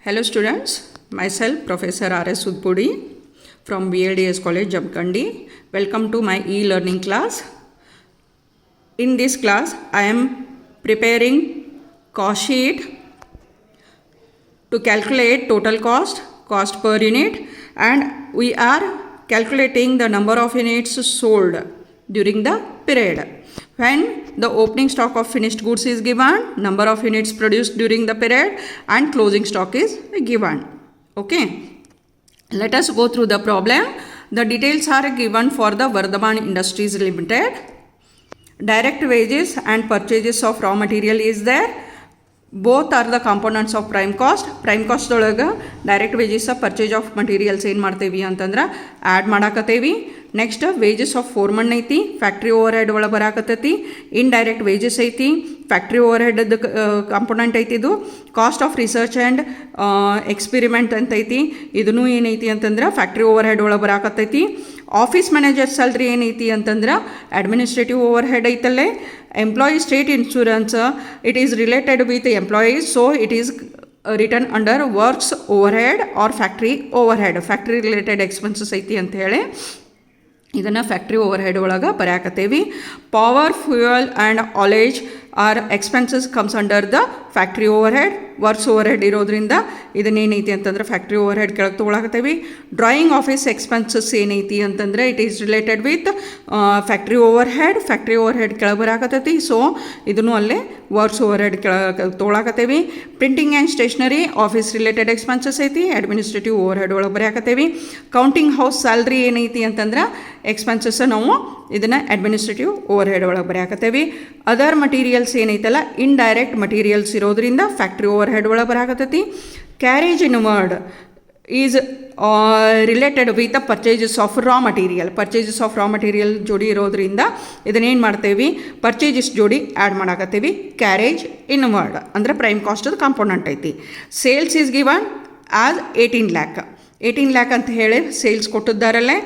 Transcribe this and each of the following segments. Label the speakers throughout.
Speaker 1: Hello students, myself Professor R.S. Udpudi from BLDS College Jamkandi. Welcome to my e-learning class. In this class, I am preparing cost sheet to calculate total cost, cost per unit, and we are calculating the number of units sold during the period. When the opening stock of finished goods is given, number of units produced during the period, and closing stock is given. Okay. Let us go through the problem. The details are given for the Vardhaman Industries Limited. Direct wages and purchases of raw material is there. Both are the components of prime cost. Prime cost ಒಳಗೆ direct wages purchase of materials ಏನು ಮಾಡ್ತೇವಿ ಅಂತಂದ್ರೆ add ಮಾಡಾಕತ್ತೇವಿ. Next wages of foreman ಐತಿ, factory overhead ಒಳಗೆ ಬರಾಕತ್ತೈತಿ. Indirect wages ಐತಿ, factory overhead component ಐತಿ. ಇದು cost of research and experiment ಅಂತ ಐತಿ. ಇದನ್ನು ಏನೈತಿ ಅಂತಂದ್ರೆ ಫ್ಯಾಕ್ಟ್ರಿ ಓವರ್ ಹೆಡ್ ಒಳಗೆ ಬರಾಕತ್ತೈತಿ. ಆಫೀಸ್ ಮ್ಯಾನೇಜರ್ ಸ್ಯಾಲ್ರಿ ಏನೈತಿ ಅಂತಂದ್ರೆ ಅಡ್ಮಿನಿಸ್ಟ್ರೇಟಿವ್ ಓವರ್ ಹೆಡ್ ಐತಲ್ಲೇ. Employee state insurance it is related with employees, so it is return under works overhead or factory overhead. Factory related expenses ಐತಿ ಅಂತ ಹೇಳಿ ಇದನ್ನು factory overhead ಒಳಗೆ ಬರೆಯಾಕತ್ತೇವಿ. Power, fuel and haulage are expenses comes under the factory overhead. Works overhead ಇರೋದ್ರಿಂದ ಇದನ್ನೇನೈತಿ ಅಂತಂದ್ರೆ factory overhead ಕೆಳಗೆ ತೊಗೊಳಕತ್ತೇವಿ. ಡ್ರಾಯಿಂಗ್ ಆಫೀಸ್ ಎಕ್ಸ್ಪೆನ್ಸಸ್ ಏನೈತಿ ಅಂತಂದರೆ it is related with factory overhead. Factory overhead ಕೆಳಗೆ ಬರಾಕತ್ತೈತಿ, so ಇದನ್ನು ಅಲ್ಲೇ ವರ್ಕ್ಸ್ ಓವರ್ ಹೆಡ್ ಕೆಳಗೆ ತೊಗೊಳಕತ್ತೇವಿ. Printing and stationery office related expenses ಐತಿ, ಅಡ್ಮಿನಿಸ್ಟ್ರೇಟಿವ್ ಓವರ್ ಹೆಡ್ ಒಳಗೆ ಬರೆಯಾಕತ್ತೇವಿ. ಕೌಂಟಿಂಗ್ ಹೌಸ್ ಸ್ಯಾಲ್ರಿ ಏನೈತಿ ಅಂತಂದ್ರೆ ಎಕ್ಸ್ಪೆನ್ಸಸ್ ನಾವು ಇದನ್ನು ಅಡ್ಮಿನಿಸ್ಟ್ರೇಟಿವ್ ಓವರ್ ಹೆಡ್ ಒಳಗೆ ಬರೆಯಾಕತ್ತೇವಿ. ಅದರ್ ಮಟೀರಿಯಲ್ಸ್ ಏನೈತಲ್ಲ ಇಂಡೈರೆಕ್ಟ್ ಮಟೀರಿಯಲ್ಸ್ ಇರೋದ್ರಿಂದ ಫ್ಯಾಕ್ಟ್ರಿ ಓವರ್ ಹೆಡ್ ಒಳಗೆ ಬರಾಕತ್ತೈತಿ. Carriage inward is related with purchases of raw material. Purchases of raw material ಜೋಡಿ ಇರೋದ್ರಿಂದ ಇದನ್ನೇನು ಮಾಡ್ತೇವಿ, ಪರ್ಚೇಸಸ್ ಜೋಡಿ ಆ್ಯಡ್ ಮಾಡಾಕತ್ತೇವಿ. ಕ್ಯಾರೇಜ್ ಇನ್ವರ್ಡ್ ಅಂದರೆ ಪ್ರೈಮ್ ಕಾಸ್ಟದ ಕಾಂಪೊನೆಂಟ್ ಐತಿ. Sales is given as 18 lakh. 18 lakh ಅಂತ ಹೇಳಿ ಸೇಲ್ಸ್ ಕೊಟ್ಟಿದ್ದಾರಲ್ಲೇ.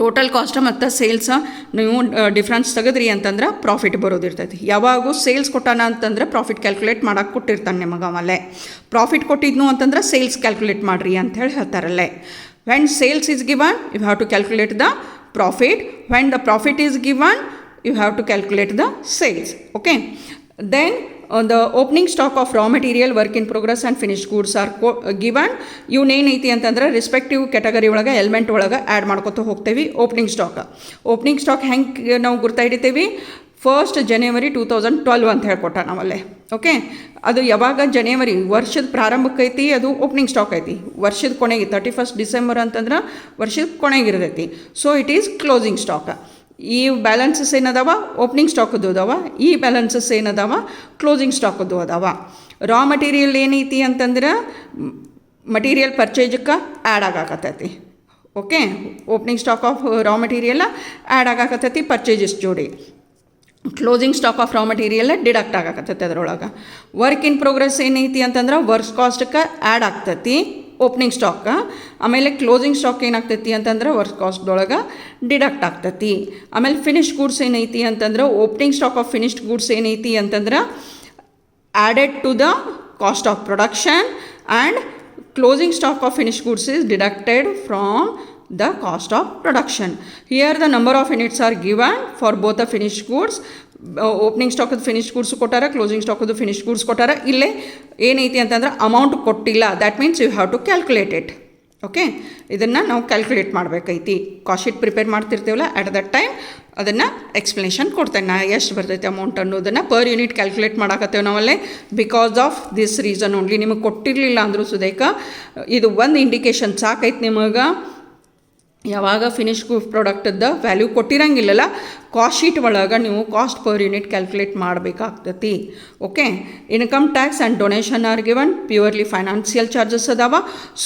Speaker 1: ಟೋಟಲ್ ಕಾಸ್ಟ್ ಮತ್ತು ಸೇಲ್ಸ ನೀವು ಡಿಫ್ರೆನ್ಸ್ ತೆಗೆದ್ರಿ ಅಂತಂದ್ರೆ ಪ್ರಾಫಿಟ್ ಬರೋದಿರ್ತೈತಿ. ಯಾವಾಗೂ ಸೇಲ್ಸ್ ಕೊಟ್ಟಾನ ಅಂತಂದ್ರೆ ಪ್ರಾಫಿಟ್ ಕ್ಯಾಲ್ಕುಲೇಟ್ ಮಾಡೋಕೆ ಕೊಟ್ಟಿರ್ತಾನೆ ನಿಮಗೆ. ಆಮೇಲೆ ಪ್ರಾಫಿಟ್ ಕೊಟ್ಟಿದ್ನು ಅಂತಂದ್ರೆ ಸೇಲ್ಸ್ ಕ್ಯಾಲ್ಕುಲೇಟ್ ಮಾಡಿರಿ ಅಂತ ಹೇಳಿ ಹೇಳ್ತಾರಲ್ಲೇ. When sales is given you have to calculate the profit. When the profit is given you have to calculate the sales. Okay. Then the opening stock of raw material, work in progress and finished goods are given. ಇವನೇನೈತಿ ಅಂತಂದ್ರೆ respective category ಒಳಗೆ element ಒಳಗೆ add ಮಾಡ್ಕೊತ ಹೋಗ್ತೇವೆ. Opening stock ಹೆಂಗೆ ನಾವು ಗುರ್ತಾ ಹಿಡಿತೇವಿ, 1st January 2012 ಅಂತ ಹೇಳ್ಕೊಟ್ಟ ನಾವಲ್ಲೇ. Okay. ಅದು ಯಾವಾಗ ಜನವರಿ ವರ್ಷದ ಪ್ರಾರಂಭಕ್ಕೈತಿ ಅದು ಓಪನಿಂಗ್ ಸ್ಟಾಕ್ ಐತಿ. ವರ್ಷದ ಕೊನೆಗೆ 31st December ಅಂತಂದ್ರೆ ವರ್ಷದ ಕೊನೆಗಿರ್ತೈತಿ. So it is closing stock. ಈ ಬ್ಯಾಲೆನ್ಸಸ್ ಏನದಾವ ಓಪನಿಂಗ್ ಸ್ಟಾಕದ್ದು ಅದಾವ, ಈ ಬ್ಯಾಲೆನ್ಸಸ್ ಏನದಾವ ಕ್ಲೋಸಿಂಗ್ ಸ್ಟಾಕದ್ದು ಅದಾವ. ರಾ ಮಟೀರಿಯಲ್ ಏನೈತಿ ಅಂತಂದ್ರೆ ಮಟೀರಿಯಲ್ ಪರ್ಚೇಜಕ್ಕೆ ಆ್ಯಡ್ ಆಗಾಕತ್ತೈತಿ. Okay. Opening stock of raw material add ಆಗಾಕತ್ತೈತಿ ಪರ್ಚೇಜಸ್ ಜೋಡಿ. Closing stock of raw material deduct ಆಗಾಕತ್ತೈತಿ ಅದರೊಳಗೆ. ವರ್ಕ್ ಇನ್ ಪ್ರೋಗ್ರೆಸ್ ಏನೈತಿ ಅಂತಂದ್ರೆ ವರ್ಕ್ಸ್ ಕಾಸ್ಟ್ಗೆ ಆ್ಯಡ್ ಆಗ್ತೈತಿ ಓಪನಿಂಗ್ ಸ್ಟಾಕ್. ಆಮೇಲೆ ಕ್ಲೋಸಿಂಗ್ ಸ್ಟಾಕ್ ಏನಾಗ್ತೈತಿ ಅಂತಂದ್ರೆ ವರ್ಕ್ ಕಾಸ್ಟ್ದೊಳಗೆ ಡಿಡಕ್ಟ್ ಆಗ್ತೈತಿ. ಆಮೇಲೆ ಫಿನಿಶ್ಡ್ ಗೂಡ್ಸ್ ಏನೈತಿ ಅಂತಂದ್ರೆ opening stock of finished goods ಏನೈತಿ ಅಂತಂದ್ರೆ added to the cost of production and closing stock of finished goods is deducted from the cost of production. Here the number of units are given for both the finished goods. Opening ಸ್ಟಾಕದ್ದು finished goods ಕೊಟ್ಟಾರ, closing ಸ್ಟಾಕದ್ದು finished goods ಕೊಟ್ಟಾರ. ಇಲ್ಲೇ ಏನೈತಿ ಅಂತಂದ್ರೆ amount ಕೊಟ್ಟಿಲ್ಲ. That means you have to calculate it. Okay. ಇದನ್ನು ನಾವು ಕ್ಯಾಲ್ಕುಲೇಟ್ ಮಾಡಬೇಕೈತಿ. ಕಾಸ್ಟ್ ಶೀಟ್ ಪ್ರಿಪೇರ್ ಮಾಡ್ತಿರ್ತೀವಲ್ಲ ಅಟ್ ದಟ್ ಟೈಮ್ ಅದನ್ನು ಎಕ್ಸ್ಪ್ಲನೇಷನ್ ಕೊಡ್ತೇನೆ ನಾ ಎಷ್ಟು ಬರ್ತೈತೆ ಅಮೌಂಟ್ ಅನ್ನೋದನ್ನು ಪರ್ ಯೂನಿಟ್ ಕ್ಯಾಲ್ಕುಲೇಟ್ ಮಾಡಾಕತ್ತೇವೆ ನಾವಲ್ಲೇ. Because of this reason only. ನಿಮಗೆ ಕೊಟ್ಟಿರಲಿಲ್ಲ ಅಂದರೂ ಸುದೇಕ ಇದು ಒಂದು ಇಂಡಿಕೇಶನ್ ಸಾಕೈತಿ ನಿಮಗೆ. ಯಾವಾಗ ಫಿನಿಶ್ ಪ್ರಾಡಕ್ಟದ್ದು ವ್ಯಾಲ್ಯೂ ಕೊಟ್ಟಿರಂಗಿಲ್ಲಲ್ಲ ಕಾಸ್ಟ್ ಶೀಟ್ ಒಳಗೆ ನೀವು ಕಾಸ್ಟ್ ಪರ್ ಯೂನಿಟ್ ಕ್ಯಾಲ್ಕುಲೇಟ್ ಮಾಡಬೇಕಾಗ್ತತಿ. Okay. Income tax and donation are given. Purely financial charges ಅದಾವ.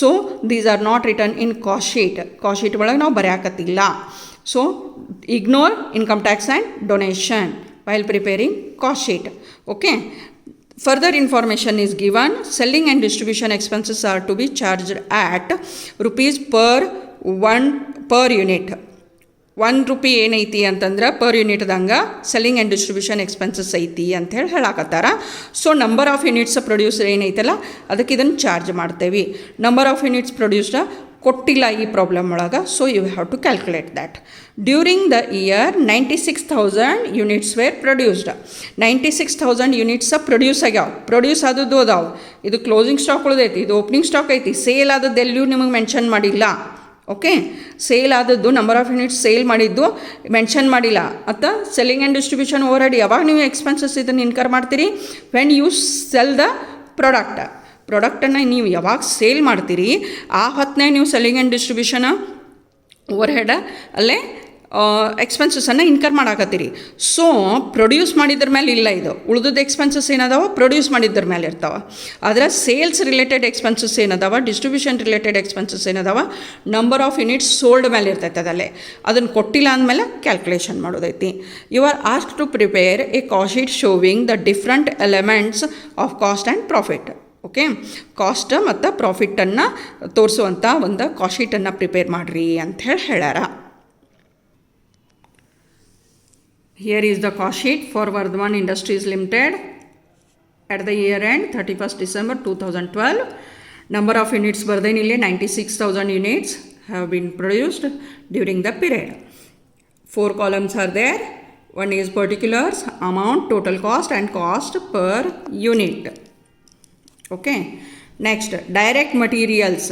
Speaker 1: So these are not return in cost sheet. Cost sheet ಒಳಗೆ ನಾವು ಬರೆಯಾಕತ್ತಿಲ್ಲ. So ignore income tax and donation while preparing cost sheet. Okay. Further information is given. Selling and distribution expenses are to be charged at rupees per unit. ₹1 ಏನೈತಿ ಅಂತಂದ್ರೆ per ಯೂನಿಟ್ದಂಗೆ selling and distribution expenses ಐತಿ ಅಂಥೇಳಿ ಹೇಳಾಕತ್ತಾರ. So number of units produce ಏನೈತಲ್ಲ ಅದಕ್ಕೆ ಇದನ್ನು charge ಮಾಡ್ತೇವೆ. ನಂಬರ್ ಆಫ್ ಯೂನಿಟ್ಸ್ ಪ್ರೊಡ್ಯೂಸ್ಡ ಕೊಟ್ಟಿಲ್ಲ ಈ ಪ್ರಾಬ್ಲಮ್ ಒಳಗೆ. So you have to calculate that. During the year 96,000 units were produced. 96,000 units produce ಆಗ್ಯಾವ. ಪ್ರೊಡ್ಯೂಸ್ ಆದದ್ದು ಅದಾವೆ. ಇದು ಕ್ಲೋಸಿಂಗ್ ಸ್ಟಾಕ್ ಉಳಿದೈತಿ, ಇದು ಓಪನಿಂಗ್ ಸ್ಟಾಕ್ ಐತಿ. ಸೇಲ್ ಆದದ್ದು ಎಲ್ಲೂ ನಿಮಗೆ ಮೆನ್ಷನ್ ಮಾಡಿಲ್ಲ. ಓಕೆ, ಸೇಲ್ ಆದದ್ದು ನಂಬರ್ ಆಫ್ ಯೂನಿಟ್ಸ್ ಸೇಲ್ ಮಾಡಿದ್ದು ಮೆನ್ಷನ್ ಮಾಡಿಲ್ಲ. ಅಥವಾ ಸೆಲ್ಲಿಂಗ್ ಆ್ಯಂಡ್ ಡಿಸ್ಟ್ರಿಬ್ಯೂಷನ್ ಓವರ್ಹೆಡ್ ಯಾವಾಗ ನೀವು ಎಕ್ಸ್ಪೆನ್ಸಸ್ ಇದನ್ನು ಇನ್ಕರ್ ಮಾಡ್ತೀರಿ? ವೆನ್ ಯು ಸೆಲ್ ದ ಪ್ರಾಡಕ್ಟನ್ನು ನೀವು ಯಾವಾಗ ಸೇಲ್ ಮಾಡ್ತೀರಿ ಆ ಹೊತ್ತನೇ ನೀವು ಸೆಲ್ಲಿಂಗ್ ಆ್ಯಂಡ್ ಡಿಸ್ಟ್ರಿಬ್ಯೂಷನ್ ಓವರ್ಹೆಡ್ ಅಲ್ಲೇ ಎಕ್ಸ್ಪೆನ್ಸಸನ್ನು ಇನ್ಕರ್ ಮಾಡಾಕತ್ತೀರಿ. ಸೊ ಪ್ರೊಡ್ಯೂಸ್ ಮಾಡಿದ್ರ ಮೇಲೆ ಇಲ್ಲ, ಇದು ಉಳಿದದ್ದು ಎಕ್ಸ್ಪೆನ್ಸಸ್ ಏನದಾವ ಪ್ರೊಡ್ಯೂಸ್ ಮಾಡಿದ್ರ ಮೇಲೆ ಇರ್ತಾವೆ. ಆದರೆ ಸೇಲ್ಸ್ ರಿಲೇಟೆಡ್ ಎಕ್ಸ್ಪೆನ್ಸಸ್ ಏನದಾವ, ಡಿಸ್ಟ್ರಿಬ್ಯೂಷನ್ ರಿಲೇಟೆಡ್ ಎಕ್ಸ್ಪೆನ್ಸಸ್ ಏನದಾವ, ನಂಬರ್ ಆಫ್ ಯೂನಿಟ್ಸ್ ಸೋಲ್ಡ್ ಮೇಲೆ ಇರ್ತೈತೆ. ಅದಲ್ಲೇ ಅದನ್ನು ಕೊಟ್ಟಿಲ್ಲ ಅಂದಮೇಲೆ ಕ್ಯಾಲ್ಕುಲೇಷನ್ ಮಾಡೋದೈತಿ. You are ask to prepare a cost sheet showing the different elements of cost and profit. Okay, cost ಮತ್ತು ಪ್ರಾಫಿಟನ್ನು ತೋರಿಸುವಂಥ ಒಂದು ಕಾಸ್ಟ್ ಶೀಟನ್ನು ಪ್ರಿಪೇರ್ ಮಾಡಿರಿ ಅಂಥೇಳಿ ಹೇಳ್ಯಾರ. Here is the cost sheet for Vardhaman Industries Limited at the year end 31st December 2012. Number of units ಬರ್ದೇನಿಲ್ಲಿ 96,000 units have been produced during the period. 4 columns are there. One is particulars, amount, total cost and cost per unit. Okay. Next, direct materials.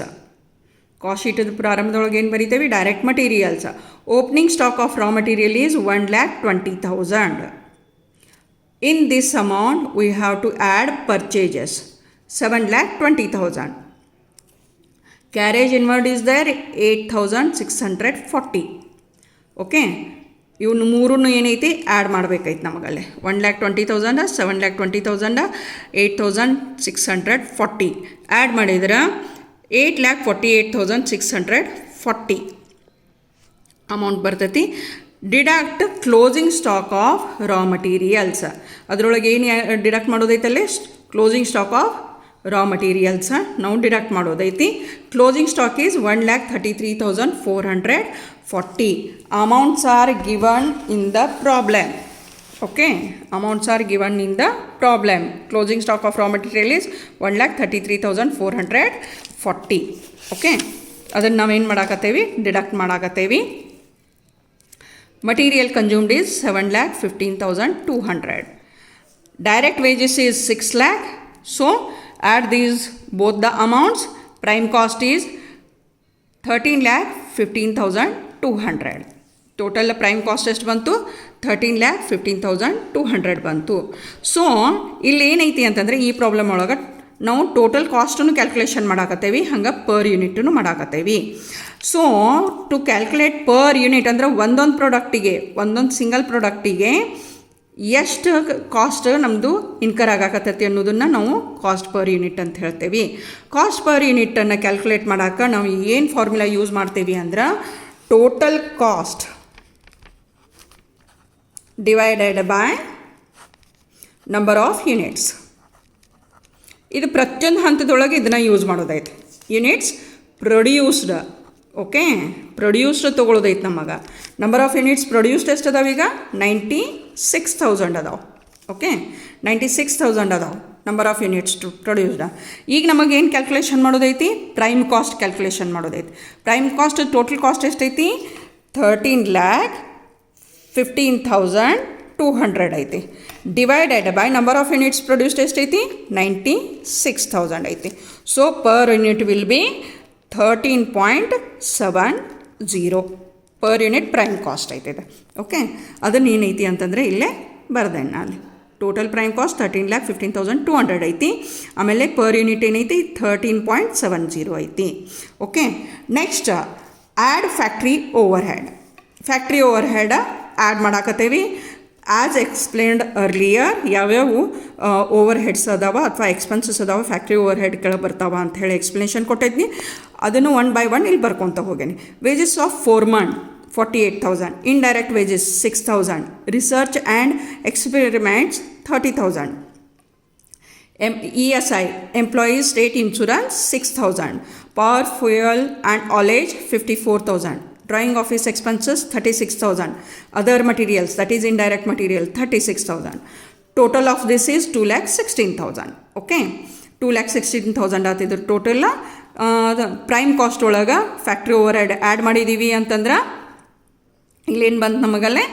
Speaker 1: Cost ಶೀಟದ ಪ್ರಾರಂಭದೊಳಗೆ ಏನು ಬರೀತೇವೆ? Direct materials. Opening stock of raw material is 1,20,000. In this amount we have to add purchases 7,20,000. Carriage inward is there 8,640. Okay, ಇವನು ಮೂರನ್ನು ಏನೈತಿ add ಮಾಡಬೇಕೈತಿ ನಮಗಲ್ಲೇ. 1,20,000, 7,20,000, 8,640 add ಮಾಡಿದ್ರೆ 8,48,640 amount ಬರ್ತೈತಿ. Deduct closing stock of raw materials. ಅದರೊಳಗೆ ಏನು ಡಿಡಕ್ಟ್ ಮಾಡೋದೈತಲ್ಲೇ? Closing stock of raw materials ನಾವು deduct ಮಾಡೋದೈತಿ. Closing stock is 1,33,440. Amounts are given in the problem. Okay, amounts are given in the problem. Closing stock of raw material is 1,33,440. Okay, ಅದನ್ನು ನಾವೇನು ಮಾಡಾಕತ್ತೇವಿ? Deduct ಮಾಡಾಕತ್ತೇವಿ. Material consumed is 7,15,200. Direct wages is 6 lakh. So add these both the amounts. Prime cost is 13,15,200. Total prime cost ಎಷ್ಟು ಬಂತು? 13,15,200 ಬಂತು. So ಇಲ್ಲಿ ಏನೈತಿ ಅಂತಂದರೆ ಈ problem ಒಳಗೆ ನಾವು ಟೋಟಲ್ ಕಾಸ್ಟನ್ನು ಕ್ಯಾಲ್ಕುಲೇಷನ್ ಮಾಡಾಕತ್ತೇವಿ, ಹಂಗೆ ಪರ್ ಯೂನಿಟನ್ನು ಮಾಡಾಕತ್ತೇವಿ. So to calculate per unit ಅಂದರೆ ಒಂದೊಂದು ಪ್ರಾಡಕ್ಟಿಗೆ, ಒಂದೊಂದು ಸಿಂಗಲ್ ಪ್ರಾಡಕ್ಟಿಗೆ ಎಷ್ಟು ಕಾಸ್ಟ್ ನಮ್ಮದು ಇನ್ಕರ್ ಆಗಾಕತ್ತೈತಿ ಅನ್ನೋದನ್ನು ನಾವು ಕಾಸ್ಟ್ ಪರ್ ಯೂನಿಟ್ ಅಂತ ಹೇಳ್ತೇವೆ. ಕಾಸ್ಟ್ ಪರ್ ಯೂನಿಟನ್ನು ಕ್ಯಾಲ್ಕುಲೇಟ್ ಮಾಡೋಕೆ ನಾವು ಏನು ಫಾರ್ಮುಲಾ ಯೂಸ್ ಮಾಡ್ತೇವಿ ಅಂದ್ರೆ total cost divided by number of units. ಇದು ಪ್ರತಿಯೊಂದು ಹಂತದೊಳಗೆ ಇದನ್ನು ಯೂಸ್ ಮಾಡೋದೈತೆ. Units produced. ಓಕೆ, ಪ್ರೊಡ್ಯೂಸ್ಡ್ ತೊಗೊಳೋದೈತೆ ನಮಗೆ. ನಂಬರ್ ಆಫ್ ಯೂನಿಟ್ಸ್ ಪ್ರೊಡ್ಯೂಸ್ಡ್ ಎಷ್ಟು ಅದಾವ? ಈಗ 96,000 ಅದಾವೆ. ಓಕೆ, 96,000 ಅದಾವೆ ನಂಬರ್ ಆಫ್ ಯೂನಿಟ್ಸ್ ಪ್ರೊಡ್ಯೂಸ್ಡ್. ಈಗ ನಮಗೇನು ಕ್ಯಾಲ್ಕುಲೇಷನ್ ಮಾಡೋದೈತಿ? ಪ್ರೈಮ್ ಕಾಸ್ಟ್ ಕ್ಯಾಲ್ಕುಲೇಷನ್ ಮಾಡೋದೈತಿ. ಪ್ರೈಮ್ ಕಾಸ್ಟ್ ಟೋಟಲ್ ಕಾಸ್ಟ್ ಎಷ್ಟೈತಿ? 13,15,200 ಐತಿ. Divided by number of units produced ಎಷ್ಟೈತಿ? 96,000 ಐತಿ. So per unit will be 13.70 per unit prime cost ಐತಿದೆ. ಓಕೆ, ಅದನ್ನು ಏನೈತಿ ಅಂತಂದರೆ ಇಲ್ಲೇ ಬರ್ದೆ ನಾನು. ಟೋಟಲ್ ಪ್ರೈಮ್ ಕಾಸ್ಟ್ 13,15,200 ಐತಿ. ಆಮೇಲೆ ಪರ್ ಯೂನಿಟ್ ಏನೈತಿ? 13.70 ಐತಿ. Okay, next add factory overhead. Factory overhead add ಮಾಡಾಕತ್ತೇವಿ. ಆ್ಯಸ್ ಎಕ್ಸ್ಪ್ಲೇನ್ಡ್ ಅರ್ಲಿಯರ್ ಯಾವ್ಯಾವು ಓವರ್ ಹೆಡ್ಸ್ ಅದಾವ ಅಥವಾ ಎಕ್ಸ್ಪೆನ್ಸಸ್ ಅದಾವ ಫ್ಯಾಕ್ಟ್ರಿ ಓವರ್ ಹೆಡ್ ಕೆಳಗೆ ಬರ್ತಾವ ಅಂತ ಹೇಳಿ ಎಕ್ಸ್ಪ್ಲನೇಷನ್ ಕೊಟ್ಟಿದ್ನಿ. ಅದನ್ನು 1 by 1 ಇಲ್ಲಿ ಬರ್ಕೊತ ಹೋಗೇನಿ. Wages of foreman 48,000, indirect wages 6,000, research and experiments 30,000, ESI employees state insurance 6,000, power fuel and haulage 54,000, Drawing office expenses 36,000. Other materials, that is indirect material, 36,000. Total of this is 2,16,000. Okay, 2,16,000 ಆತಿದ್ರು total. Prime cost ಒಳಗೆ factory overhead add ಮಾಡಿದ್ದೀವಿ ಅಂತಂದ್ರೆ ಇಲ್ಲೇನು ಬಂತು ನಮಗಲ್ಲೇ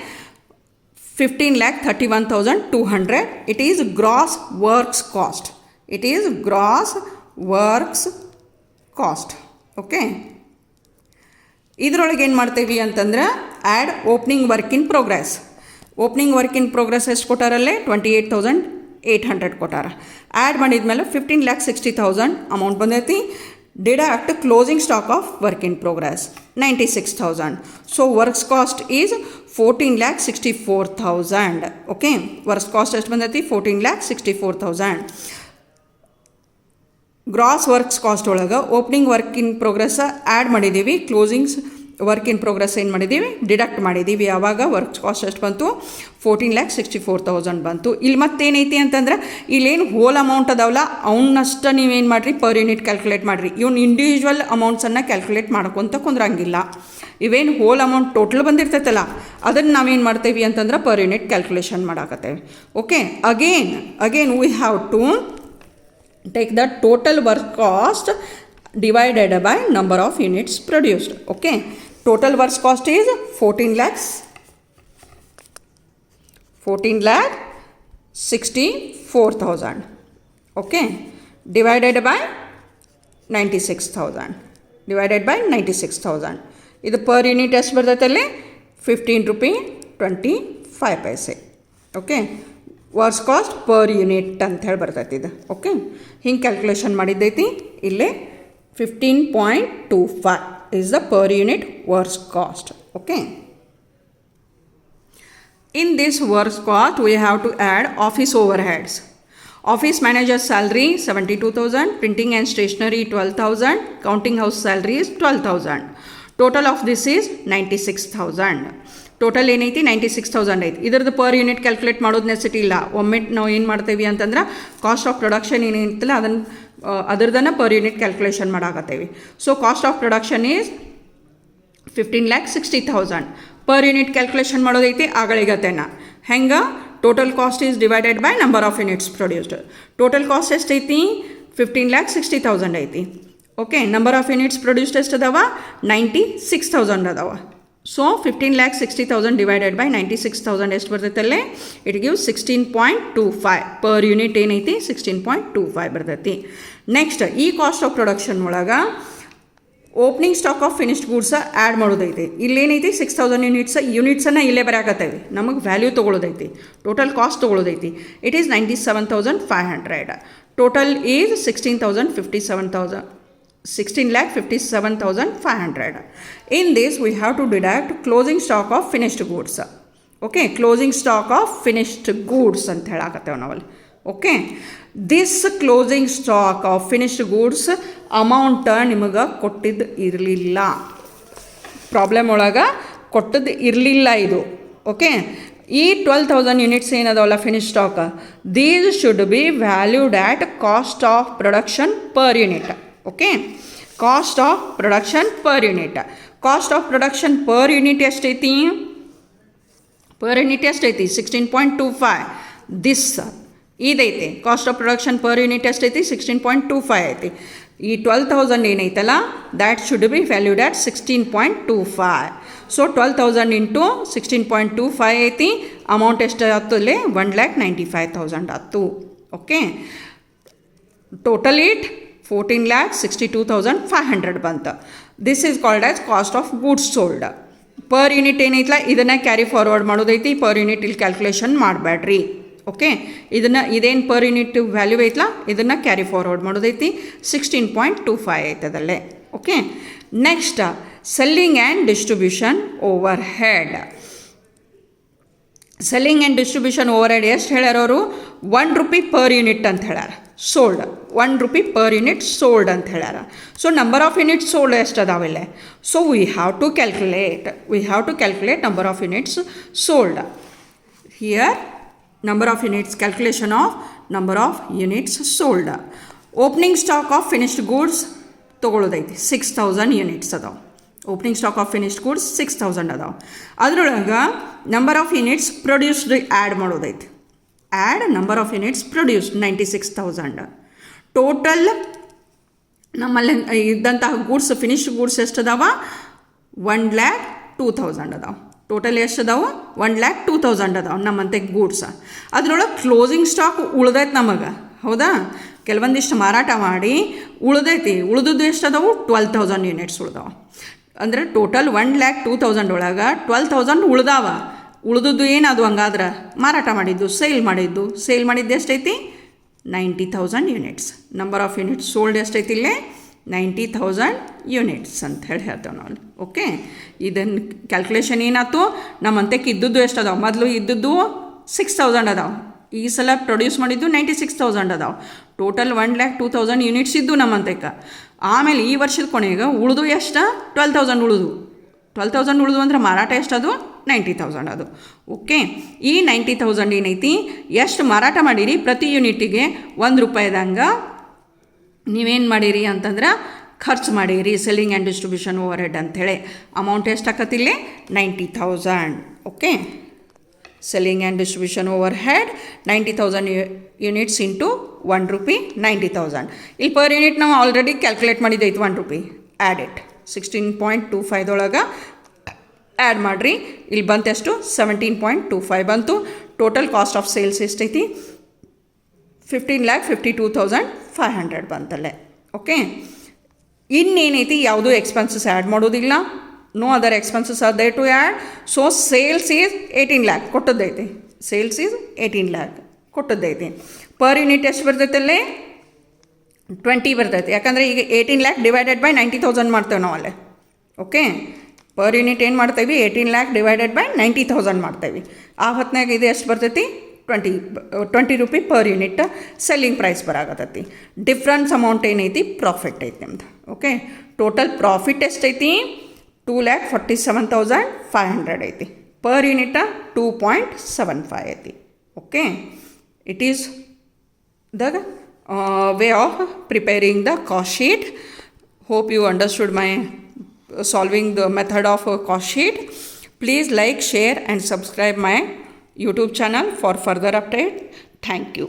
Speaker 1: 15,31,200. It is gross works cost. It is gross works cost. Okay. ಇದರೊಳಗೆ ಏನು ಮಾಡ್ತೀವಿ ಅಂತಂದ್ರೆ add opening work in progress. Opening work in progress ಎಷ್ಟು ಕೊಟ್ಟಾರಲ್ಲೇ 28,800 ಕೊಟ್ಟಾರ. ಆ್ಯಡ್ ಮಾಡಿದ್ಮೇಲೆ 15,60,000 ಅಮೌಂಟ್ ಬಂದೈತಿ. Deduct closing stock of work in progress 96,000. So works cost is 14,64,000. Okay, works cost ಎಷ್ಟು ಬಂದೈತಿ 14,64,000. ಗ್ರಾಸ್ ವರ್ಕ್ಸ್ ಕಾಸ್ಟ್ ಒಳಗೆ opening work in progress add ಮಾಡಿದ್ದೀವಿ, ಕ್ಲೋಸಿಂಗ್ಸ್ work in progress ಏನು ಮಾಡಿದ್ದೀವಿ ಡಿಡಕ್ಟ್ ಮಾಡಿದ್ದೀವಿ. ಆವಾಗ ವರ್ಕ್ಸ್ ಕಾಸ್ಟ್ ಎಷ್ಟು ಬಂತು 14,64,000 ಬಂತು. ಇಲ್ಲಿ ಮತ್ತೇನೈತಿ ಅಂತಂದ್ರೆ ಇಲ್ಲೇನು ಹೋಲ್ ಅಮೌಂಟ್ ಅದಾವಲ್ಲ ಅವನ್ನಷ್ಟು ನೀವೇನು ಮಾಡಿರಿ ಪರ್ ಯೂನಿಟ್ ಕ್ಯಾಲ್ಕುಲೇಟ್ ಮಾಡಿರಿ. ಇವ್ನು ಇಂಡಿವಿಜುವಲ್ ಅಮೌಂಟ್ಸನ್ನು ಕ್ಯಾಲ್ಕುಲೇಟ್ ಮಾಡ್ಕೊತ ಕುಂದ್ರಂಗಿಲ್ಲ. ಇವೇನು ಹೋಲ್ ಅಮೌಂಟ್ ಟೋಟಲ್ ಬಂದಿರ್ತೈತಲ್ಲ ಅದನ್ನು ನಾವೇನು ಮಾಡ್ತೇವೆ ಅಂತಂದ್ರೆ ಪರ್ ಯೂನಿಟ್ ಕ್ಯಾಲ್ಕುಲೇಷನ್ ಮಾಡಾಕತ್ತೇವೆ. Okay, again we have to take the total work cost divided by number of units produced. Okay, total work cost is 14,64,000. Okay, divided by 96,000. ಇದು per unit ಎಷ್ಟು ಬರ್ತೈತಲ್ಲಿ 15 ರೂಪಾಯಿ 25 ಪೈಸೆ. Okay, works cost per unit ಅಂತ ಹೇಳಿ ಬರ್ತೈತಿ ಇದು. Okay, ಹಿಂಗೆ calculation ಮಾಡಿದ್ದೈತಿ. ಇಲ್ಲೇ 15.25 is the per unit works cost. Okay, in this works cost we have to add office overheads. Office manager's salary 72,000, printing and stationery 12,000, counting house salary is 12,000. Total of this is 96,000. Total ಏನೈತಿ 96,000 ಐತಿ. ಇದ್ರದ್ದು per unit calculate ಮಾಡೋದು necessity ಇಲ್ಲ. ಒಮ್ಮೆ ನಾವು ಏನು ಮಾಡ್ತೇವೆ ಅಂತಂದ್ರೆ ಕಾಸ್ಟ್ ಆಫ್ ಪ್ರೊಡಕ್ಷನ್ ಏನೈತಲ್ಲ ಅದರದನ್ನು ಪರ್ ಯೂನಿಟ್ ಕ್ಯಾಲ್ಕುಲೇಷನ್ ಮಾಡಾಕತ್ತೇವೆ. So cost of production is 15,60,000. Per unit calculation ಮಾಡೋದೈತಿ ಆಗಳಿಗತ್ತೇನ ಹೆಂಗೆ total cost is divided by number of units produced. Total cost ಎಷ್ಟೈತಿ 15,60,000 ಐತಿ. Okay, number of units produced ಎಷ್ಟು ಅದಾವ 96,000 ಅದಾವ. ಸೊ 15,60,000 ಡಿವೈಡೆಡ್ ಬೈ 96,000 ಎಷ್ಟು ಬರ್ತೈತಲ್ಲೇ ಇಟ್ ಗಿವ್ 16.25 ಪರ್ ಯೂನಿಟ್ ಏನೈತಿ 16.25 ಬರ್ತೈತಿ. ನೆಕ್ಸ್ಟ್ ಈ ಕಾಸ್ಟ್ ಆಫ್ ಪ್ರೊಡಕ್ಷನ್ ಒಳಗೆ opening stock of finished goods add ಮಾಡೋದೈತಿ. ಇಲ್ಲೇನೈತಿ 6,000 ಯೂನಿಟ್ಸನ್ನು ಇಲ್ಲೇ ಬರೆಯಾಕತ್ತೇವೆ. ನಮಗೆ ವ್ಯಾಲ್ಯೂ ತೊಗೊಳೋದೈತಿ, ಟೋಟಲ್ ಕಾಸ್ಟ್ ತೊಗೊಳೋದೈತಿ. It is 97,500. Total is 16,57,500. In this we have to deduct closing stock of finished goods. Okay, closing stock of finished goods ಅಂತ ಹೇಳಾಕತ್ತೇವೆ ನಾವಲ್ಲಿ. Okay, this closing stock of finished goods amount ನಿಮಗೆ ಕೊಟ್ಟಿದ್ದು ಇರಲಿಲ್ಲ, problem ಒಳಗೆ ಕೊಟ್ಟದ್ದು ಇರಲಿಲ್ಲ ಇದು. ಓಕೆ, ಈ 12,000 ಯೂನಿಟ್ಸ್ ಏನದಾವಲ್ಲ finish stock, these should be valued at cost of production per unit. Okay, cost of production per unit. Cost of production per unit ಎಷ್ಟೈತಿ 16.25. ದಿಸ್ ಇದೈತಿ cost of production per unit ಎಷ್ಟೈತಿ 16.25 ಐತಿ. ಈ 12,000 ಏನೈತಲ್ಲ that should be valued at 16.25. So 12,000 into 16.25 ಐತಿ. Amount ಎಷ್ಟು ಆಯ್ತು ಅಲ್ಲಿ 1,95,000 ಆಯ್ತು. ಓಕೆ, ಟೋಟಲ್ ಇಟ್ 14,62,500 ಬಂತು. This is called as cost of goods sold. Per unit ಏನೈತಲ್ಲ ಇದನ್ನು ಕ್ಯಾರಿ ಫಾರ್ವರ್ಡ್ ಮಾಡೋದೈತಿ. ಪರ್ ಯೂನಿಟ್ ಇಲ್ಲಿ ಕ್ಯಾಲ್ಕುಲೇಷನ್ ಮಾಡಬೇಡ್ರಿ. ಓಕೆ, ಇದೇನು ಪರ್ ಯೂನಿಟ್ ವ್ಯಾಲ್ಯೂ ಐತಲ್ಲ ಇದನ್ನು ಕ್ಯಾರಿ ಫಾರ್ವರ್ಡ್ ಮಾಡೋದೈತಿ. 16.25 ಐತದಲ್ಲೇ. Okay, next selling and distribution overhead. Selling and distribution overhead ಎಷ್ಟು ಹೇಳ್ಯಾರ ಅವರು 1 ರೂಪಾಯಿ ಪರ್ ಯೂನಿಟ್ ಅಂತ ಹೇಳ್ಯಾರ. ಸೋಲ್ಡ್ 1 ರೂಪಾಯಿ ಪರ್ ಯೂನಿಟ್ ಸೋಲ್ಡ್ ಅಂತ ಹೇಳ್ಯಾರ. So number of units sold ಎಷ್ಟು ಅದಾವಿಲ್ಲ. So we have to calculate number of units sold. Here number of units, calculation of number of units sold. Opening stock of finished goods ತೊಗೊಳೋದೈತಿ 6,000 units ಅದಾವೆ. Opening stock of finished goods 6000 ಅದಾವೆ. ಅದ್ರೊಳಗೆ number of units produced add ಮಾಡೋದೈತಿ. Add number of units produced 96,000. Total ನಮ್ಮಲ್ಲಿ ಇದ್ದಂತಹ goods finished goods ಎಷ್ಟು ಅದಾವ? 1,02,000 ಅದಾವೆ. ಟೋಟಲ್ ಎಷ್ಟು ಅದಾವೆ? 1,02,000 ಅದಾವೆ ನಮ್ಮಂತೆ ಗೂಡ್ಸ್. ಅದ್ರೊಳಗೆ ಕ್ಲೋಸಿಂಗ್ ಸ್ಟಾಕ್ ಉಳ್ದೈತೆ ನಮಗೆ, ಹೌದಾ? ಕೆಲವೊಂದಿಷ್ಟು ಮಾರಾಟ ಮಾಡಿ ಉಳ್ದೈತಿ. ಉಳಿದದ್ದು ಎಷ್ಟು ಅದಾವು? 12,000 ಯೂನಿಟ್ಸ್ ಉಳ್ದಾವೆ. ಅಂದರೆ ಟೋಟಲ್ 1,02,000 ಒಳಗೆ 12,000 ಉಳ್ದಾವ. ಉಳಿದದ್ದು ಏನದು ಹಂಗಾದ್ರೆ? ಮಾರಾಟ ಮಾಡಿದ್ದು, ಸೇಲ್ ಮಾಡಿದ್ದು ಎಷ್ಟೈತಿ? 90,000 units. Number of units sold ಎಷ್ಟೈತಿ ಇಲ್ಲೇ? 90,000 ಯೂನಿಟ್ಸ್ ಅಂತ ಹೇಳಿ ಹೇಳ್ತೇವೆ ನಾವು. ಓಕೆ, ಇದನ್ನು ಕ್ಯಾಲ್ಕುಲೇಷನ್ ಏನಾಯ್ತು? ನಮ್ಮಂತಕ್ಕೆ ಇದ್ದದ್ದು ಎಷ್ಟು ಅದಾವೆ? ಮೊದಲು ಇದ್ದದ್ದು 6,000 ಅದಾವೆ. ಈ ಸಲ ಪ್ರೊಡ್ಯೂಸ್ ಮಾಡಿದ್ದು 96,000 ಅದಾವೆ. ಟೋಟಲ್ 1,02,000 ಯೂನಿಟ್ಸ್ ಇದ್ದು ನಮ್ಮಂತಕ್ಕೆ. ಆಮೇಲೆ ಈ ವರ್ಷದ ಕೊನೆಗೆ ಉಳಿದು ಎಷ್ಟು? 12,000 ಉಳಿದು ಅಂದ್ರೆ ಮಾರಾಟ ಎಷ್ಟು ಅದು? 90,000 ಅದು. ಓಕೆ, ಈ 90,000 ಏನೈತಿ, ಎಷ್ಟು ಮಾರಾಟ ಮಾಡಿರಿ ಪ್ರತಿ ಯೂನಿಟಿಗೆ ₹1 ನೀವೇನು ಮಾಡಿರಿ ಅಂತಂದ್ರೆ ಖರ್ಚು ಮಾಡಿರಿ, selling and distribution overhead ಅಂಥೇಳಿ. ಅಮೌಂಟ್ ಎಷ್ಟು ಆಕತ್ತಿಲ್ಲಿ? 90,000. Okay, selling and distribution overhead 90,000 units into ₹1 90,000. ಇಲ್ಲಿ ಪರ್ ಯೂನಿಟ್ ನಾವು ಆಲ್ರೆಡಿ ಕ್ಯಾಲ್ಕುಲೇಟ್ ಮಾಡಿದ್ದೈತೆ. ₹1 ಆ್ಯಡ್ ಇಟ್ 16.25 ಆ್ಯಡ್ ಮಾಡಿರಿ. ಇಲ್ಲಿ ಬಂತೆಷ್ಟು? 17.25 ಬಂತು. ಟೋಟಲ್ ಕಾಸ್ಟ್ ಆಫ್ ಸೇಲ್ಸ್ ಎಷ್ಟೈತಿ? 15,52,500 ಬಂತಲ್ಲೇ. ಓಕೆ, ಇನ್ನೇನೈತಿ? ಯಾವುದೂ ಎಕ್ಸ್ಪೆನ್ಸಸ್ ಆ್ಯಡ್ ಮಾಡೋದಿಲ್ಲ. No other expenses are there to add. So sales is 18 lakh ಕೊಟ್ಟದ್ದೈತಿ. ಸೇಲ್ಸ್ ಈಸ್ 18 lakh ಕೊಟ್ಟದ್ದೈತಿ. ಪರ್ ಯೂನಿಟ್ ಎಷ್ಟು ಬರ್ತೈತಲ್ಲೇ? 20 ಬರ್ತೈತಿ. ಯಾಕಂದರೆ ಈಗ 18 lakh ಡಿವೈಡೆಡ್ ಬೈ 90,000 ಮಾಡ್ತೇವೆ ನಾವು ಅಲ್ಲೇ. ಓಕೆ, ಪರ್ ಯೂನಿಟ್ ಏನು ಮಾಡ್ತೇವೆ? 18 lakh ಡಿವೈಡೆಡ್ ಬೈ 90,000 ಮಾಡ್ತೇವೆ. ಆ ಹೊತ್ತಿನಾಗ ಇದು ಎಷ್ಟು ಬರ್ತೈತಿ? ₹20 ಪರ್ ಯೂನಿಟ್ ಸೆಲ್ಲಿಂಗ್ ಪ್ರೈಸ್ ಬರಾಗತ್ತೈತಿ. ಡಿಫ್ರೆನ್ಸ್ ಅಮೌಂಟ್ ಏನೈತಿ? ಪ್ರಾಫಿಟ್ ಐತಿ ನಿಮ್ದು. ಓಕೆ, ಟೋಟಲ್ ಪ್ರಾಫಿಟ್ ಎಷ್ಟೈತಿ? 2,47,500 ಐತಿ. ಪರ್ ಯೂನಿಟ್ 2.75 ಐತಿ. Okay, it is the way of preparing the cost sheet. Hope you understood my solving the method of cost sheet. Please like, share and subscribe my YouTube channel for further update. Thank you.